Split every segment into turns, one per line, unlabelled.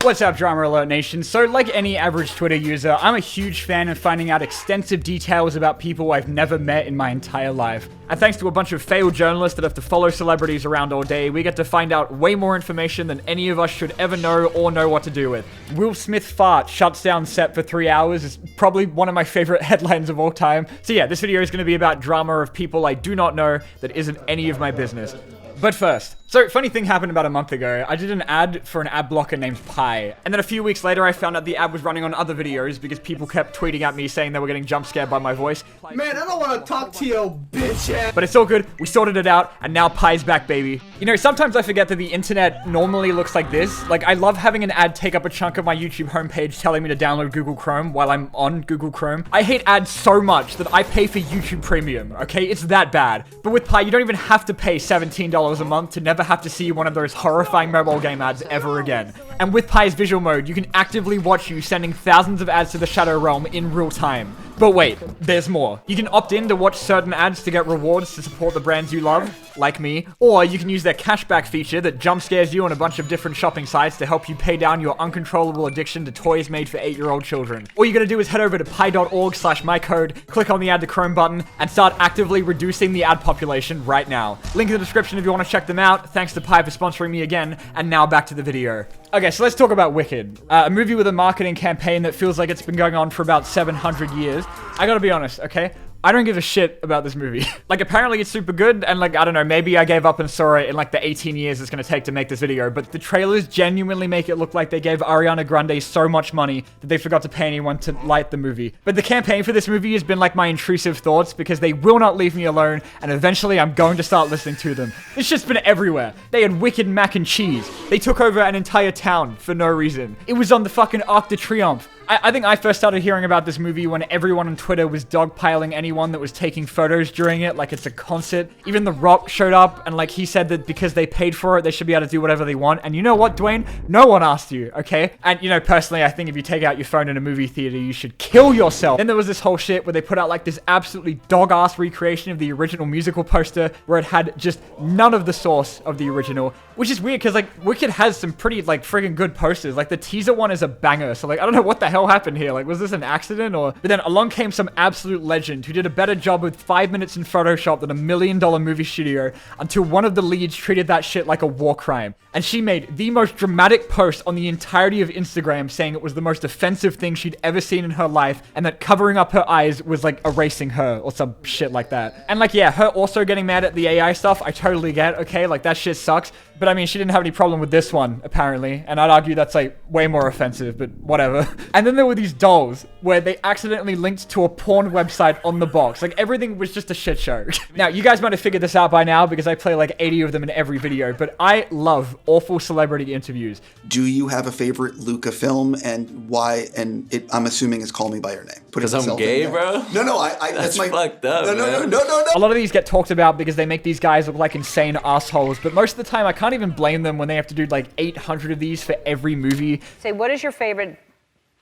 What's up, Drama Alert Nation? So, like any average Twitter user, I'm a huge fan of finding out extensive details about people I've never met in my entire life. And thanks to a bunch of failed journalists that have to follow celebrities around all day, we get to find out way more information than any of us should ever know or know what to do with. Will Smith fart shuts down set for 3 hours is probably one of my favorite headlines of all time. So yeah, this video is going to be about drama of people I do not know that isn't any of my business. But first, so funny thing happened about a month ago. I did an ad for an ad blocker named Pi, and then a few weeks later I found out the ad was running on other videos because people kept tweeting at me saying they were getting jump scared by my voice.
Man, I don't want to talk to you, bitch ass.
But it's all good, we sorted it out, and now Pi's back, baby. You know, sometimes I forget that the internet normally looks like this. Like, I love having an ad take up a chunk of my YouTube homepage telling me to download Google Chrome while I'm on Google Chrome. I hate ads so much that I pay for YouTube Premium, okay? It's that bad. But with Pi, you don't even have to pay $17 a month to never have to see one of those horrifying mobile game ads ever again. And with Pi's visual mode, you can actively watch you sending thousands of ads to the Shadow Realm in real time. But wait, there's more. You can opt in to watch certain ads to get rewards to support the brands you love, like me, or you can use their cashback feature that jump scares you on a bunch of different shopping sites to help you pay down your uncontrollable addiction to toys made for 8-year-old children. All you gotta do is head over to pi.org/mycode, click on the Add to Chrome button, and start actively reducing the ad population right now. Link in the description if you want to check them out. Thanks to Pi for sponsoring me again, and now back to the video. Okay, so let's talk about Wicked, a movie with a marketing campaign that feels like it's been going on for about 700 years. I gotta be honest, okay? I don't give a shit about this movie. Like, apparently it's super good, and like, I don't know, maybe I gave up and saw it in like the 18 years it's gonna take to make this video, but the trailers genuinely make it look like they gave Ariana Grande so much money that they forgot to pay anyone to light the movie. But the campaign for this movie has been like my intrusive thoughts because they will not leave me alone, and eventually I'm going to start listening to them. It's just been everywhere. They had Wicked mac and cheese. They took over an entire town for no reason. It was on the fucking Arc de Triomphe. I think I first started hearing about this movie when everyone on Twitter was dogpiling anyone that was taking photos during it like it's a concert. Even The Rock showed up and like he said that because they paid for it, they should be able to do whatever they want. And you know what, Dwayne? No one asked you, okay? And you know, personally, I think if you take out your phone in a movie theater, you should kill yourself. Then there was this whole shit where they put out like this absolutely dog-ass recreation of the original musical poster where it had just none of the source of the original, which is weird because like Wicked has some pretty like friggin' good posters. Like the teaser one is a banger. So like, I don't know what the hell happened here. Like, was this an accident or? But then along came some absolute legend who did a better job with 5 minutes in Photoshop than $1 million movie studio until one of the leads treated that shit like a war crime. And she made the most dramatic post on the entirety of Instagram saying it was the most offensive thing she'd ever seen in her life and that covering up her eyes was like erasing her or some shit like that. And like, yeah, her also getting mad at the AI stuff, I totally get, okay? Like, that shit sucks. But I mean, she didn't have any problem with this one, apparently. And I'd argue that's like way more offensive, but whatever. And then there were these dolls where they accidentally linked to a porn website on the box. Like, everything was just a shit show. Now, you guys might have figured this out by now because I play like 80 of them in every video, but I love awful celebrity interviews.
Do you have a favorite Luca film and why? And I'm assuming it's Call Me By Your Name.
Because I'm gay, bro?
No, that's my...
fucked up,
No.
A lot of these get talked about because they make these guys look like insane assholes, but most of the time I can't even blame them when they have to do like 800 of these for every movie.
Say, what is your favorite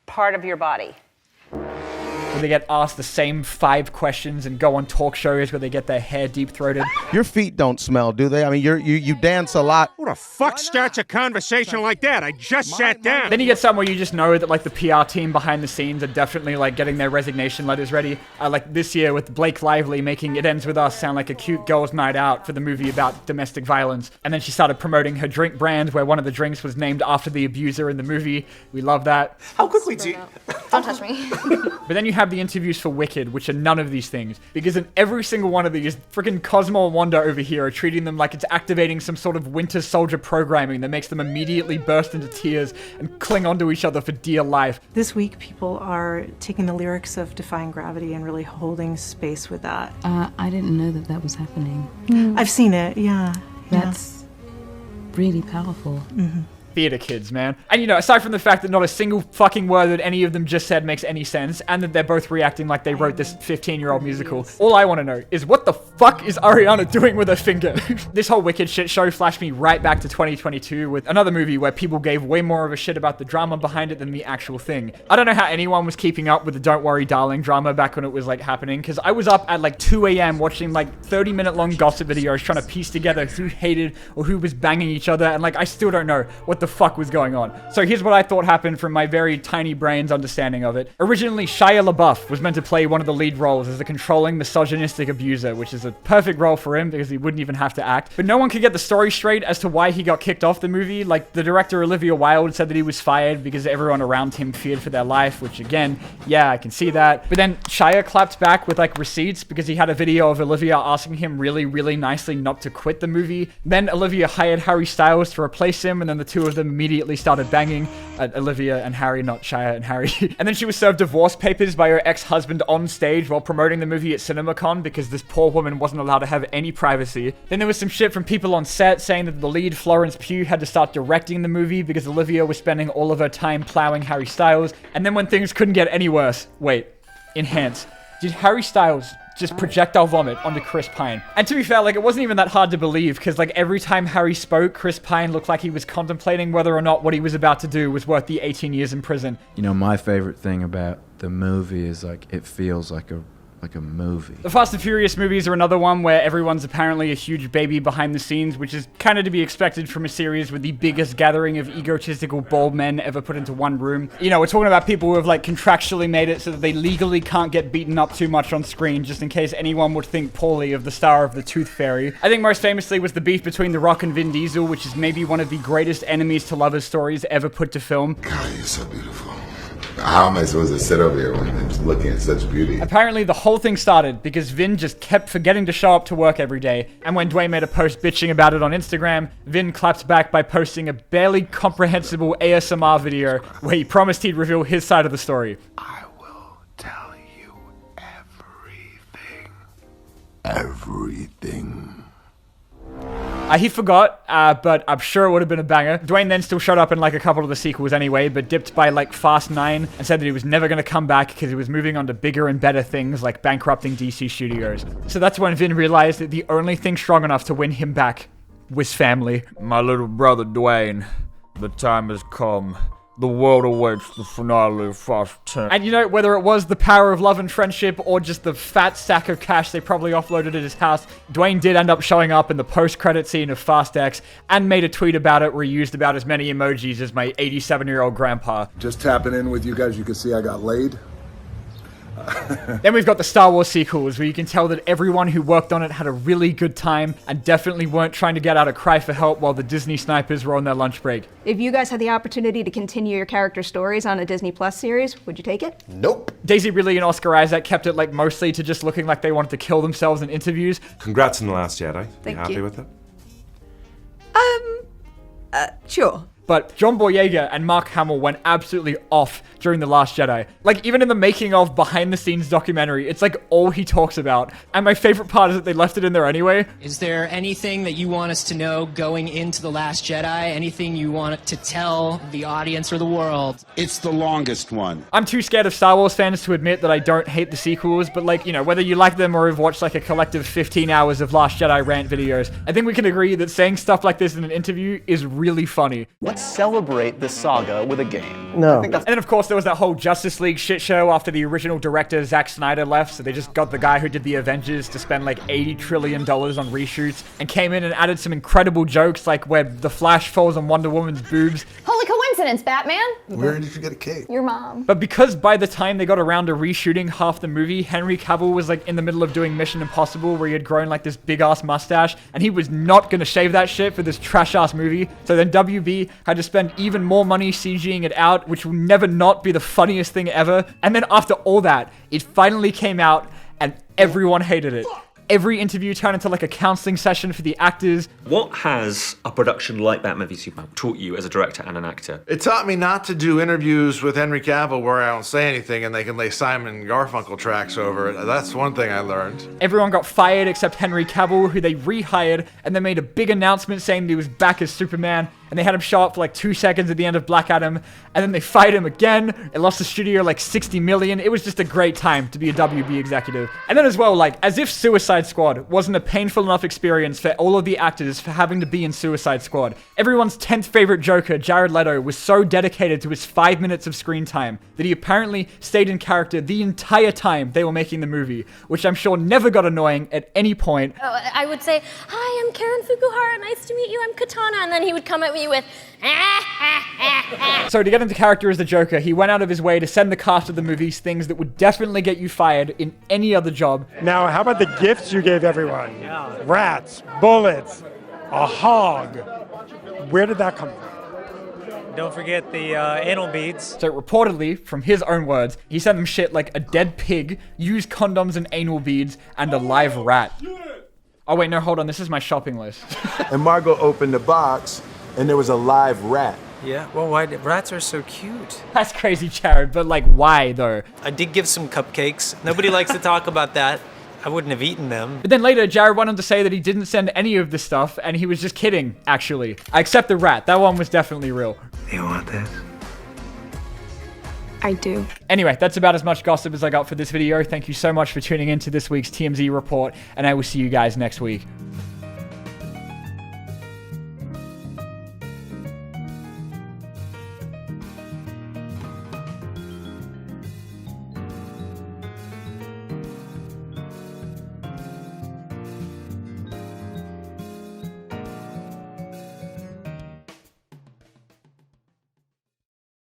part of your body?
Where they get asked the same 5 questions and go on talk shows where they get their hair deep-throated.
Your feet don't smell, do they? I mean, you dance a lot.
Who the fuck starts a conversation like that? I just sat down.
Then you get some where you just know that like the PR team behind the scenes are definitely like getting their resignation letters ready. Like this year with Blake Lively making It Ends With Us sound like a cute girls' night out for the movie about domestic violence. And then she started promoting her drink brand where one of the drinks was named after the abuser in the movie. We love that.
How quickly do you...
Don't touch me.
But then you have the interviews for Wicked, which are none of these things. Because in every single one of these, freaking Cosmo and Wanda over here are treating them like it's activating some sort of Winter Soldier programming that makes them immediately burst into tears and cling onto each other for dear life.
This week, people are taking the lyrics of Defying Gravity and really holding space with that.
I didn't know that that was happening.
I've seen it, yeah.
That's really powerful.
Mm-hmm.
Theater kids, man. And you know, aside from the fact that not a single fucking word that any of them just said makes any sense, and that they're both reacting like they wrote this 15-year-old musical, all I want to know is what the fuck is Ariana doing with her finger? This whole Wicked shit show flashed me right back to 2022 with another movie where people gave way more of a shit about the drama behind it than the actual thing. I don't know how anyone was keeping up with the Don't Worry Darling drama back when it was like happening, because I was up at like 2 a.m. watching like 30-minute long gossip videos trying to piece together who hated or who was banging each other, and like I still don't know what the the fuck was going on. So here's what I thought happened from my very tiny brain's understanding of it. Originally, Shia LaBeouf was meant to play one of the lead roles as a controlling, misogynistic abuser, which is a perfect role for him because he wouldn't even have to act. But no one could get the story straight as to why he got kicked off the movie. Like, the director Olivia Wilde said that he was fired because everyone around him feared for their life, which again, yeah, I can see that. But then Shia clapped back with like receipts because he had a video of Olivia asking him really, really nicely not to quit the movie. Then Olivia hired Harry Styles to replace him, and then the two of them immediately started banging. Olivia and Harry, not Shia and Harry. And then she was served divorce papers by her ex-husband on stage while promoting the movie at CinemaCon because this poor woman wasn't allowed to have any privacy. Then there was some shit from people on set saying that the lead, Florence Pugh, had to start directing the movie because Olivia was spending all of her time plowing Harry Styles. And then when things couldn't get any worse, wait, enhance. Did Harry Styles just projectile vomit onto Chris Pine? And to be fair, like, it wasn't even that hard to believe because like every time Harry spoke, Chris Pine looked like he was contemplating whether or not what he was about to do was worth the 18 years in prison.
You know, my favorite thing about the movie is like it feels like a movie.
The Fast and Furious movies are another one where everyone's apparently a huge baby behind the scenes, which is kind of to be expected from a series with the biggest gathering of egotistical bald men ever put into one room. You know, we're talking about people who have like contractually made it so that they legally can't get beaten up too much on screen, just in case anyone would think poorly of the star of the Tooth Fairy. I think most famously was the beef between The Rock and Vin Diesel, which is maybe one of the greatest enemies to lovers stories ever put to film.
God, you're so beautiful. How am I supposed to sit over here when I'm just looking at such beauty?
Apparently, the whole thing started because Vin just kept forgetting to show up to work every day. And when Dwayne made a post bitching about it on Instagram, Vin clapped back by posting a barely comprehensible ASMR video where he promised he'd reveal his side of the story.
I will tell you everything. Everything.
He forgot, but I'm sure it would have been a banger. Dwayne then still showed up in like a couple of the sequels anyway, but dipped by like Fast 9 and said that he was never going to come back because he was moving on to bigger and better things like bankrupting DC Studios. So that's when Vin realized that the only thing strong enough to win him back was family. My little brother Dwayne, the time has come. The world awaits the finale of Fast 10. And you know, whether it was the power of love and friendship or just the fat stack of cash they probably offloaded at his house, Dwayne did end up showing up in the post-credit scene of Fast X and made a tweet about it where he used about as many emojis as my 87-year-old grandpa.
Just tapping in with you guys, you can see I got laid.
Then we've got the Star Wars sequels, where you can tell that everyone who worked on it had a really good time and definitely weren't trying to get out a cry for help while the Disney snipers were on their lunch break.
If you guys had the opportunity to continue your character stories on a Disney Plus series, would you take it?
Nope.
Daisy Ridley and Oscar Isaac kept it like mostly to just looking like they wanted to kill themselves in interviews.
Congrats on The Last Jedi.
Thank
you happy
you.
with it?
Sure.
But John Boyega and Mark Hamill went absolutely off during The Last Jedi. Like, even in the making of behind-the-scenes documentary, it's like all he talks about. And my favorite part is that they left it in there anyway.
Is there anything that you want us to know going into The Last Jedi? Anything you want to tell the audience or the world?
It's the longest one.
I'm too scared of Star Wars fans to admit that I don't hate the sequels, but like, you know, whether you like them or have watched like a collective 15 hours of Last Jedi rant videos, I think we can agree that saying stuff like this in an interview is really funny.
Let's celebrate this saga with a game.
No.
And then of course there was that whole Justice League shit show after the original director Zack Snyder left, so they just got the guy who did the Avengers to spend like $80 trillion on reshoots and came in and added some incredible jokes like where the Flash falls on Wonder Woman's boobs.
Holy coincidence, Batman!
Where did you get a cake?
Your mom.
But because by the time they got around to reshooting half the movie, Henry Cavill was like in the middle of doing Mission Impossible where he had grown like this big ass mustache and he was not gonna shave that shit for this trash ass movie. So then WB had to spend even more money CGing it out, which will never not be the funniest thing ever. And then after all that, it finally came out and everyone hated it. Every interview turned into like a counseling session for the actors.
What has a production like Batman v Superman taught you as a director and an actor?
It taught me not to do interviews with Henry Cavill where I don't say anything and they can lay Simon Garfunkel tracks over it. That's one thing I learned.
Everyone got fired except Henry Cavill, who they rehired, and then made a big announcement saying that he was back as Superman. And they had him show up for like 2 seconds at the end of Black Adam, and then they fired him again. It lost the studio like $60 million. It was just a great time to be a WB executive. And then as well, like, as if Suicide Squad wasn't a painful enough experience for all of the actors for having to be in Suicide Squad. Everyone's 10th favorite Joker, Jared Leto, was so dedicated to his 5 minutes of screen time that he apparently stayed in character the entire time they were making the movie, which I'm sure never got annoying at any point.
I would say, "Hi, I'm Karen Fukuhara. Nice to meet you. I'm Katana," and then he would come at me
me with
So to get into character as the Joker, he went out of his way to send the cast of the movies things that would definitely get you fired in any other job.
Now, how about the gifts you gave everyone? Rats, bullets, a hog. Where did that come from?
Don't forget the anal beads.
So reportedly, from his own words, he sent them shit like a dead pig, used condoms and anal beads, and a live rat. Oh wait, no, hold on, this is my shopping list.
And Margot opened the box, and there was a live rat.
Yeah, well, why? Rats are so cute.
That's crazy, Jared, but like, why though?
I did give some cupcakes. Nobody likes to talk about that. I wouldn't have eaten them.
But then later, Jared went on to say that he didn't send any of the stuff, and he was just kidding, actually. Except the rat, that one was definitely real.
You want this?
I do.
Anyway, that's about as much gossip as I got for this video. Thank you so much for tuning in to this week's TMZ report, and I will see you guys next week.